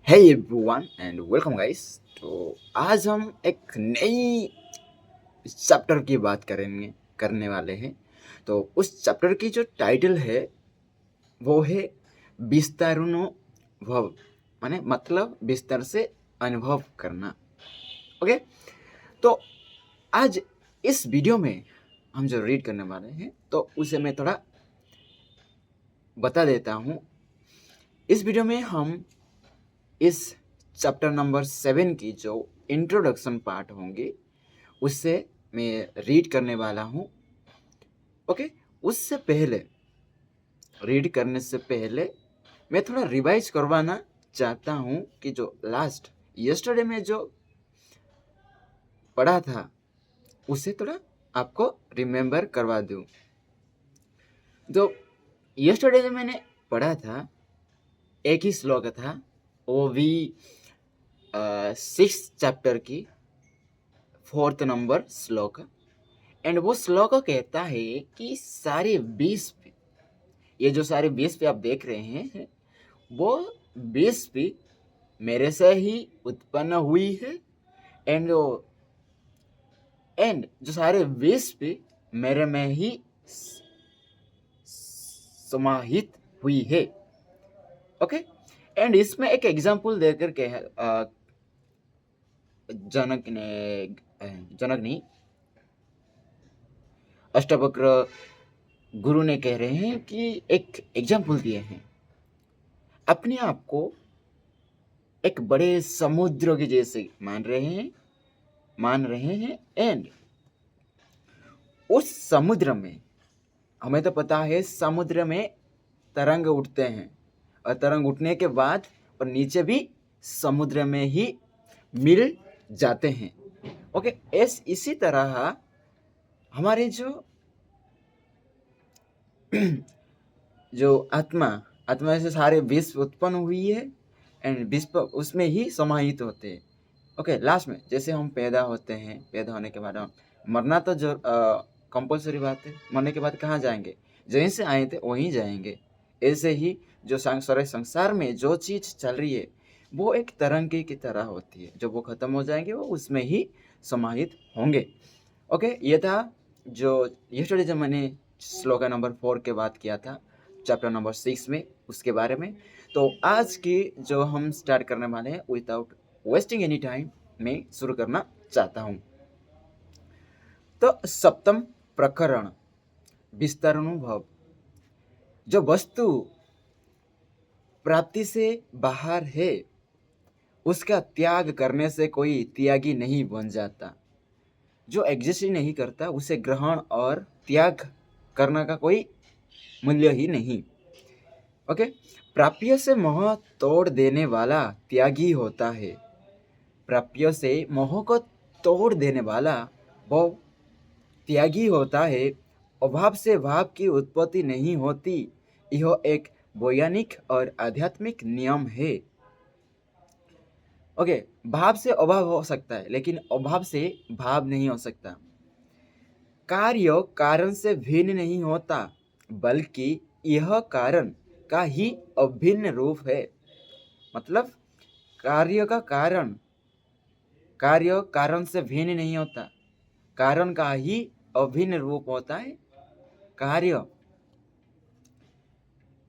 Hey everyone and welcome guys. तो आज हम एक नई चैप्टर की बात करने वाले हैं। तो उस चैप्टर की जो टाइटल है वो है विस्तारानुभव, माने मतलब विस्तार से अनुभव करना। ओके, तो आज इस वीडियो में हम जो रीड करने वाले हैं तो उसे मैं थोड़ा बता देता हूँ। इस वीडियो में हम इस चैप्टर नंबर 7 की जो इंट्रोडक्शन पार्ट होंगे उससे मैं रीड करने वाला हूँ। ओके, उससे पहले रीड करने से पहले मैं थोड़ा रिवाइज करवाना चाहता हूँ कि जो लास्ट यस्टरडे में जो पढ़ा था उसे थोड़ा आपको रिमेम्बर करवा दूँ। तो यस्टरडे जो मैंने पढ़ा था एक ही श्लोक था, वो भी 6 चैप्टर की 4th नंबर श्लोक। एंड वो श्लोक कहता है कि सारे 20 पे, ये जो सारे 20 पे आप देख रहे हैं वो 20 पे मेरे से ही उत्पन्न हुई है। एंड जो सारे 20 पे मेरे में ही समाहित हुई है। ओके, एंड इसमें एक एग्जांपल देकर के जनक नहीं, अष्टवक्र गुरु ने कह रहे हैं कि एक एग्जाम्पल दिए हैं। अपने आप को एक बड़े समुद्र के जैसे मान रहे हैं। एंड उस समुद्र में, हमें तो पता है समुद्र में तरंग उठते हैं और तरंग उठने के बाद और नीचे भी समुद्र में ही मिल जाते हैं। ओके, इसी तरह हमारे जो आत्मा से सारे विश्व उत्पन्न हुई है एंड विश्व उसमें ही समाहित होते हैं। ओके, लास्ट में जैसे हम पैदा होते हैं, पैदा होने के बाद हम मरना तो जो कंपलसरी बात है, मरने के बाद कहाँ जाएंगे? जहीं से आए थे वहीं जाएंगे। ऐसे ही जो सारे संसार में जो चीज़ चल रही है वो एक तरंगे की तरह होती है, जब वो ख़त्म हो जाएंगे वो उसमें ही समाहित होंगे। ओके, ये था जो यस्टरडे जब मैंने श्लोक नंबर 4 के बात किया था चैप्टर नंबर 6 में, उसके बारे में। तो आज की जो हम स्टार्ट करने वाले हैं विदाउट वेस्टिंग एनी टाइम मैं शुरू करना चाहता हूँ। तो सप्तम प्रकरण विस्तारानुभव। जो वस्तु प्राप्ति से बाहर है उसका त्याग करने से कोई त्यागी नहीं बन जाता। जो एग्जिस्ट ही नहीं करता उसे ग्रहण और त्याग करने का कोई मूल्य ही नहीं। ओके, प्राप्य से मोह तोड़ देने वाला त्यागी होता है। प्राप्य से मोह को तोड़ देने वाला वो त्यागी होता है। अभाव से भाव की उत्पत्ति नहीं होती, यह एक वैज्ञानिक और आध्यात्मिक नियम है। ओके, भाव से अभाव हो सकता है लेकिन अभाव से भाव नहीं हो सकता। कार्य कारण से भिन्न नहीं होता बल्कि यह कारण का ही अभिन्न रूप है। मतलब कार्य का कार्य कारण से भिन्न नहीं होता, कारण का ही अभिन्न रूप होता है कार्य।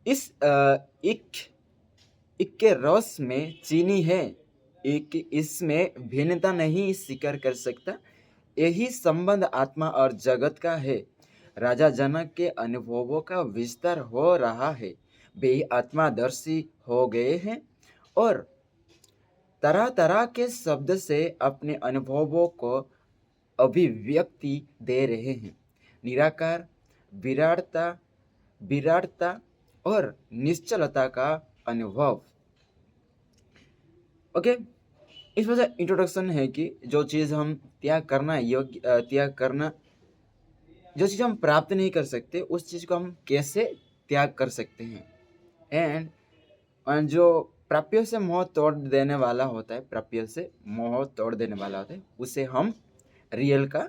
इस इक के रस में चीनी है, एक इसमें भिन्नता नहीं स्वीकार कर सकता। यही संबंध आत्मा और जगत का है। राजा जनक के अनुभवों का विस्तार हो रहा है। वे आत्मादर्शी हो गए हैं और तरह तरह के शब्द से अपने अनुभवों को अभिव्यक्ति दे रहे हैं। निराकार, विराटता विराटता और निश्चलता का अनुभव। ओके, इस वजह इंट्रोडक्शन है कि जो चीज़ हम त्याग करना, जो चीज़ हम प्राप्त नहीं कर सकते उस चीज़ को हम कैसे त्याग कर सकते हैं। एंड जो प्राप्य से मोह तोड़ देने वाला होता है, प्राप्य से मोह तोड़ देने वाला होता है उसे हम रियल का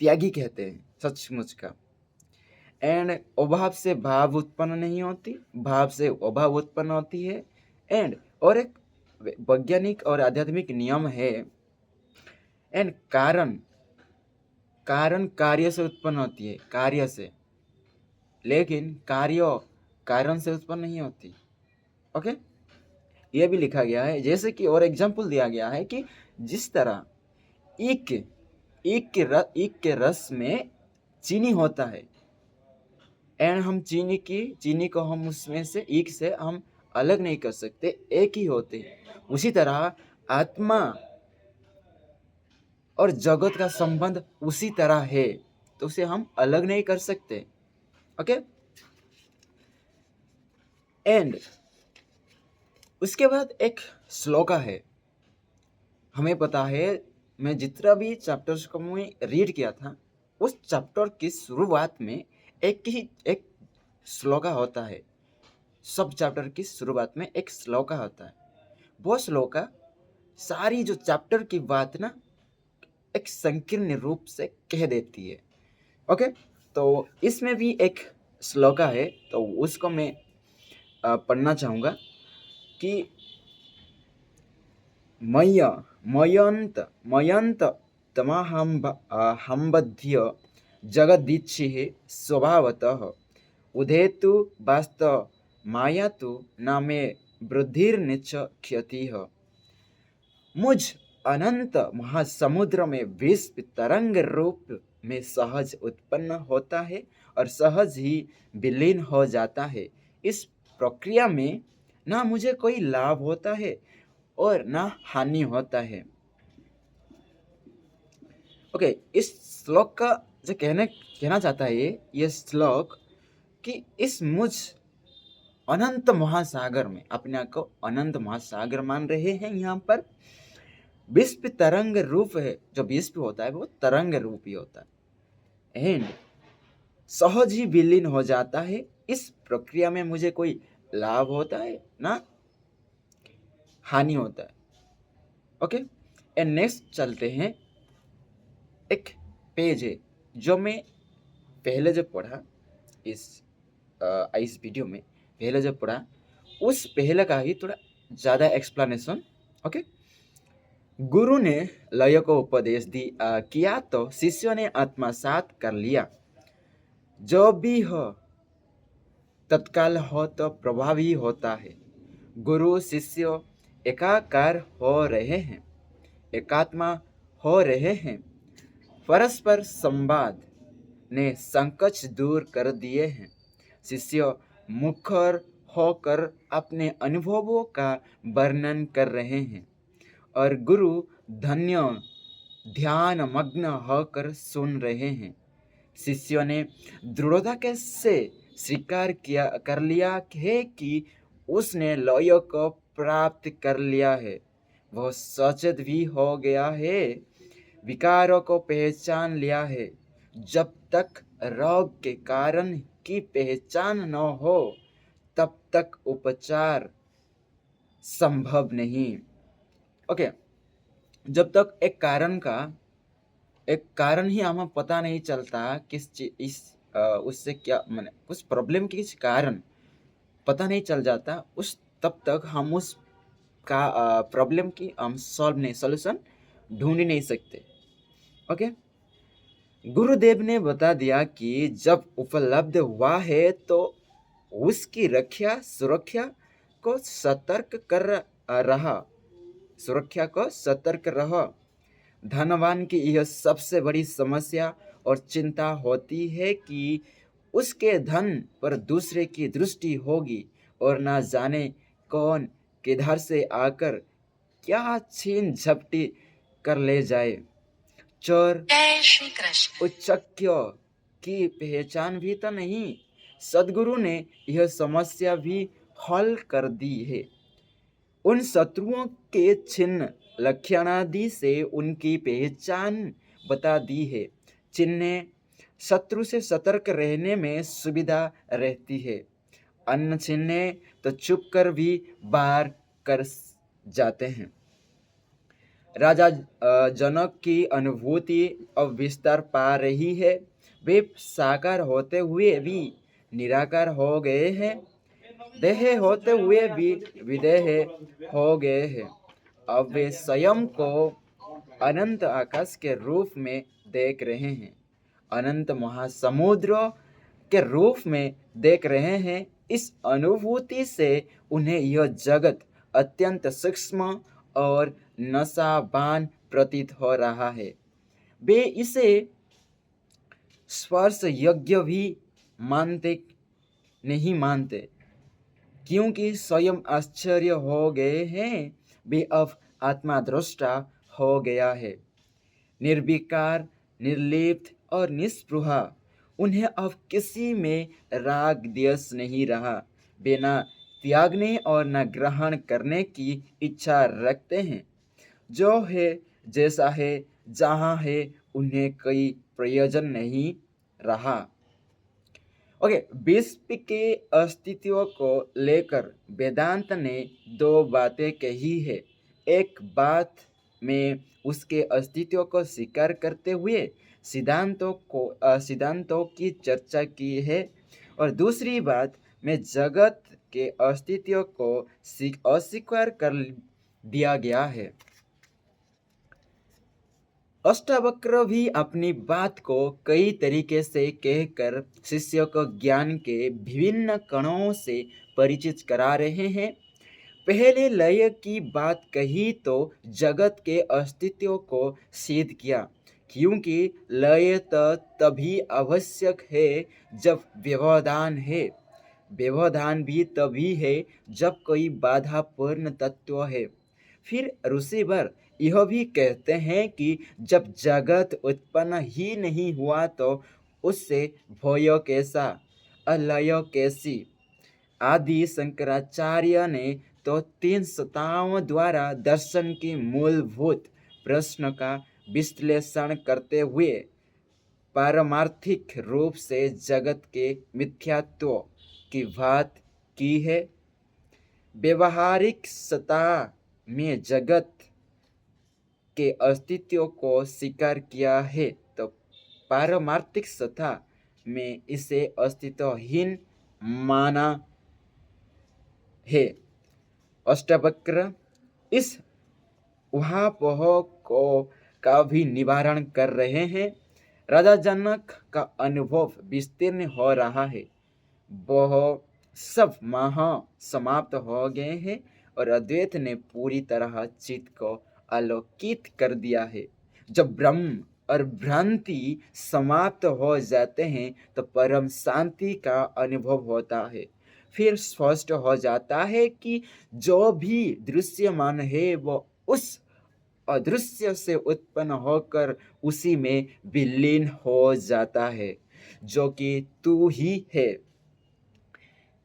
त्यागी कहते हैं, सचमुच का। एंड अभाव से भाव उत्पन्न नहीं होती, भाव से अभाव उत्पन्न होती है। एंड और एक वैज्ञानिक और आध्यात्मिक नियम है। एंड कारण कार्य से उत्पन्न होती है, कार्य से, लेकिन कार्य कारण से उत्पन्न नहीं होती। ओके, ये भी लिखा गया है। जैसे कि और एग्जाम्पल दिया गया है कि जिस तरह ईख के रस में चीनी होता है, एंड हम चीनी को हम उसमें से ईख से हम अलग नहीं कर सकते, एक ही होते हैं। उसी तरह आत्मा और जगत का संबंध उसी तरह है, तो उसे हम अलग नहीं कर सकते। ओके, एंड उसके बाद एक श्लोका है। हमें पता है, मैं जितना भी चैप्टर्स को मैं रीड किया था, उस चैप्टर की शुरुआत में एक श्लोका होता है। सब चैप्टर की शुरुआत में एक श्लोका होता है। वो श्लोका सारी जो चैप्टर की बात ना एक संकीर्ण रूप से कह देती है। ओके, तो इसमें भी एक श्लोका है, तो उसको मैं पढ़ना चाहूँगा कि मयंत तमाहंबध्य जगदीक्षिः स्वभावतः उदेतु वास्तव माया तो न मे वृद्धिर्निचक्ष्यति। मुझ अनंत महासमुद्र में विश्व तरंग रूप में सहज उत्पन्न होता है और सहज ही विलीन हो जाता है। इस प्रक्रिया में ना मुझे कोई लाभ होता है और ना हानि होता है। ओके, इस श्लोक का जो कहना चाहता है ये श्लोक कि इस मुझ अनंत महासागर में, अपने आप को अनंत महासागर मान रहे हैं यहाँ पर, विश्व तरंग रूप है। जो विश्व होता है वो तरंग रूप ही होता है, एंड सहज ही विलीन हो जाता है। इस प्रक्रिया में मुझे कोई लाभ होता है ना हानि होता है। ओके, एंड नेक्स्ट चलते हैं। एक पेज है जो मैं पहले जब पढ़ा इस वीडियो में, पहले जब पढ़ा उस पहले का ही थोड़ा ज़्यादा एक्सप्लेनेशन। ओके, गुरु ने लय को उपदेश किया तो शिष्यों ने आत्मसात कर लिया। जो भी हो तत्काल हो तो प्रभावी होता है। गुरु शिष्य एकाकार हो रहे हैं, एकात्मा हो रहे हैं। परस्पर संवाद ने संकोच दूर कर दिए हैं। शिष्य मुखर होकर अपने अनुभवों का वर्णन कर रहे हैं और गुरु धन्य ध्यान मग्न होकर सुन रहे हैं। शिष्यों ने दृढ़ता के से स्वीकार कर लिया है कि उसने लय को प्राप्त कर लिया है। वह सचेत भी हो गया है, विकारों को पहचान लिया है। जब तक रोग के कारण की पहचान न हो तब तक उपचार संभव नहीं। ओके, जब तक एक कारण ही हमें पता नहीं चलता उससे क्या माने उस प्रॉब्लम की किस कारण पता नहीं चल जाता, तब तक हम उस का प्रॉब्लम की हम सॉल्यूशन ढूंढ ही नहीं सकते। ओके, गुरुदेव ने बता दिया कि जब उपलब्ध हुआ है तो उसकी सुरक्षा को सतर्क रहा। धनवान की यह सबसे बड़ी समस्या और चिंता होती है कि उसके धन पर दूसरे की दृष्टि होगी और ना जाने कौन किधर से आकर क्या छीन झपटी कर ले जाए। चोर उच्चक्य की पहचान भी तो नहीं। सदगुरु ने यह समस्या भी हल कर दी है। उन शत्रुओं के चिन्ह लक्षणादि से उनकी पहचान बता दी है, जिन्हें शत्रु से सतर्क रहने में सुविधा रहती है। अन्न छीनने तो चुप कर भी बाहर कर जाते हैं। राजा जनक की अनुभूति अब विस्तार पा रही है। वे साकार होते हुए भी निराकार हो गए हैं, देह होते हुए भी विदेह हो गए हैं। अब वे स्वयं को अनंत आकाश के रूप में देख रहे हैं, अनंत महासमुद्र के रूप में देख रहे हैं। इस अनुभूति से उन्हें यह जगत अत्यंत सूक्ष्म और नशाबान प्रतीत हो रहा है। वे इसे स्पर्श यज्ञ भी मानते नहीं मानते, क्योंकि स्वयं आश्चर्य हो गए हैं। वे अब आत्मा दृष्टा हो गया है, निर्विकार, निर्लिप्त और निस्पृहा। उन्हें अब किसी में राग द्वेष नहीं रहा। वे न त्यागने और न ग्रहण करने की इच्छा रखते हैं। जो है, जैसा है, जहाँ है, उन्हें कोई प्रयोजन नहीं रहा। ओके, विश्व के अस्तित्व को लेकर वेदांत ने दो बातें कही है। एक बात में उसके अस्तित्व को स्वीकार करते हुए सिद्धांतों की चर्चा की है, और दूसरी बात में जगत के अस्तित्व को अस्वीकार कर दिया गया है। अष्टावक्र भी अपनी बात को कई तरीके से कहकर शिष्य को ज्ञान के विभिन्न कणों से परिचित करा रहे हैं। पहले लय की बात कही तो जगत के अस्तित्व को सिद्ध किया, क्योंकि लय तो तभी आवश्यक है जब व्यवधान है। व्यवधान भी तभी है जब कोई बाधापूर्ण तत्व है। फिर ऋषिवर यह भी कहते हैं कि जब जगत उत्पन्न ही नहीं हुआ तो उससे भय कैसा, अलय कैसी। आदि शंकराचार्य ने तो 3 शताब्दियों द्वारा दर्शन की मूलभूत प्रश्न का विश्लेषण करते हुए पारमार्थिक रूप से जगत के मिथ्यात्व की बात की है। व्यवहारिक सत्ता में जगत के अस्तित्व को स्वीकार किया है, तो पारमार्थिक सत्ता में इसे अस्तित्वहीन माना है। अष्टावक्र इस उहापोह को का भी निवारण कर रहे हैं। राजा जनक का अनुभव विस्तीर्ण हो रहा है। वह सब महा समाप्त हो गए हैं और अद्वैत ने पूरी तरह चित्त को आलोकित कर दिया है। जब ब्रह्म और भ्रांति समाप्त हो जाते हैं तो परम शांति का अनुभव होता है। फिर स्पष्ट हो जाता है कि जो भी दृश्यमान है वो उस अदृश्य से उत्पन्न होकर उसी में विलीन हो जाता है, जो कि तू ही है।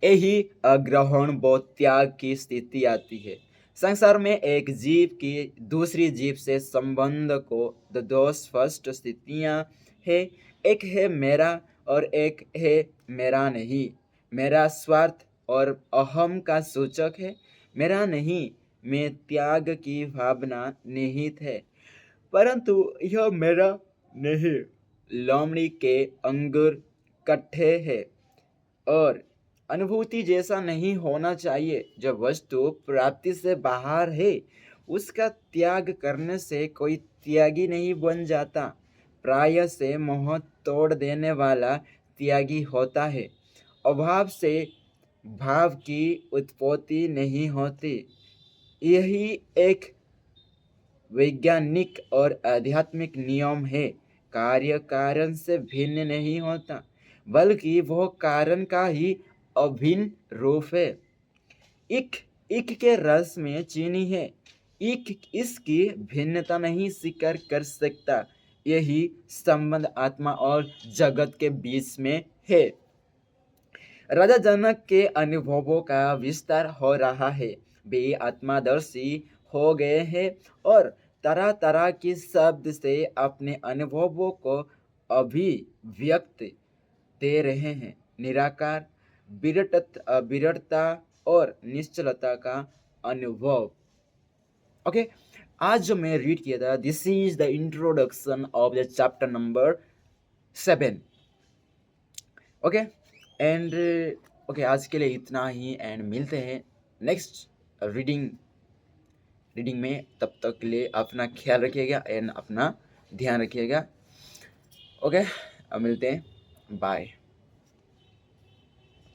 यही अग्रहण व त्याग की स्थिति आती है। संसार में एक जीव की दूसरी जीव से संबंध को दो स्पष्ट स्थितियां है। एक है मेरा और एक है मेरा नहीं। मेरा स्वार्थ और अहम का सूचक है, मेरा नहीं में त्याग की भावना निहित है। परंतु यह मेरा नहीं लोमड़ी के अंगूर कट्ठे है और अनुभूति जैसा नहीं होना चाहिए। जब वस्तु प्राप्ति से बाहर है, उसका त्याग करने से कोई त्यागी नहीं बन जाता। प्राय से मोह तोड़ देने वाला त्यागी होता है। अभाव से भाव की उत्पत्ति नहीं होती। यही एक वैज्ञानिक और आध्यात्मिक नियम है। कार्य कारण से भिन्न नहीं होता, बल्कि वह कारण का ही अभिन्न रूप है। इक इक के रस में चीनी है, इक इसकी भिन्नता नहीं स्वीकार कर सकता। यही संबंध आत्मा और जगत के बीच में है। राजा जनक के अनुभवों का विस्तार हो रहा है। वे आत्मदर्शी हो गए हैं और तरह तरह के शब्द से अपने अनुभवों को अभिव्यक्त दे रहे हैं। निराकार, विरटता और निश्चलता का अनुभव। ओके, आज जो मैं रीड किया था, this is the introduction of the chapter number 7। Okay and okay, आज के लिए इतना ही एंड मिलते हैं नेक्स्ट रीडिंग रीडिंग में। तब तक के लिए अपना ख्याल रखिएगा एंड अपना ध्यान रखिएगा। ओके, अब मिलते हैं, बाय।